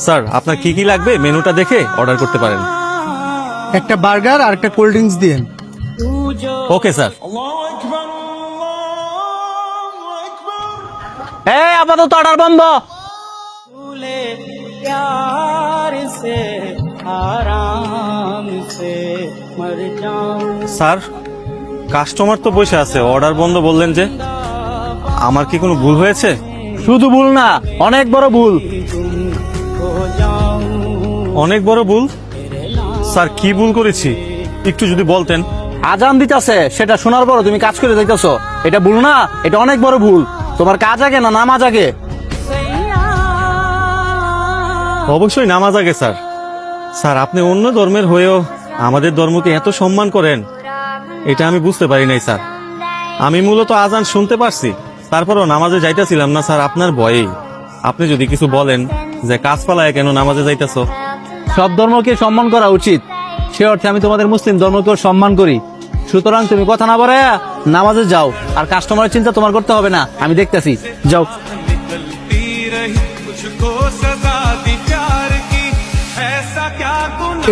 Sir আপনার কি কি লাগবে মেনুটা দেখে অর্ডার করতে পারেন। একটা বার্গার আর একটা কোল্ড ড্রিঙ্কস দিন। Okay sir. এই আপাতত অর্ডার বন্ধ। স্যার কাস্টমার তো বসে আছে, অর্ডার বন্ধ বললেন যে, আমার কি কোনো ভুল হয়েছে? শুধু ভুল না, অনেক বড় ভুল। অনেক বড় ভুল? স্যার কি ভুল করেছি একটু যদি বলতেন। আজান দিতেছে, সেটা শোনার পর তুমি কাজ করে দেখতেছো, এটা ভুল না? এটা অনেক বড় ভুল। তোমার কাজ আগে না নামাজ আগে? অবশ্যই নামাজ আগে স্যার। স্যার আপনি অন্য ধর্মের হয়েও আমাদের ধর্মকে এত সম্মান করেন, এটা আমি বুঝতে পারি নাই স্যার। আমি মূলত আজান শুনতে পারছি, তারপরও নামাজে যাইতেছিলাম না স্যার আপনার ভয়েই। আপনি যদি কিছু বলেন যে কাজ পালায় কেন নামাজে যাইতেছো। সব ধর্মকে সম্মান করা উচিত, সে অর্থে আমি তোমাদের মুসলিম ধর্মকেও সম্মান করি। সুতরাং তুমি কথা না বলে নামাজে যাও, আর কাস্টমারের চিন্তা তোমার করতে হবে না, আমি দেখতেছি। যাও।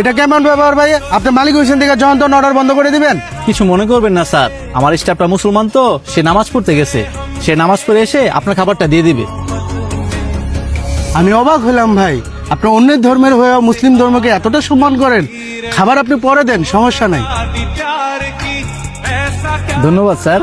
এটা কেমন ব্যবহার ভাই? আপনি মালিক হোসেন থেকে যখন তখন অর্ডার বন্ধ করে দিবেন? কিছু মনে করবেন না স্যার, আমার স্টাফটা মুসলমান তো, সে নামাজ পড়তে গেছে, সে নামাজ পড়ে এসে আপনার খাবারটা দিয়ে দিবে। আমি অবাক হলাম ভাই, আপনি অন্যের ধর্মের হয়েও মুসলিম ধর্মকে এতটা সম্মান করেন। খাবার আপনি পরে দেন, সমস্যা নাই। ধন্যবাদ স্যার।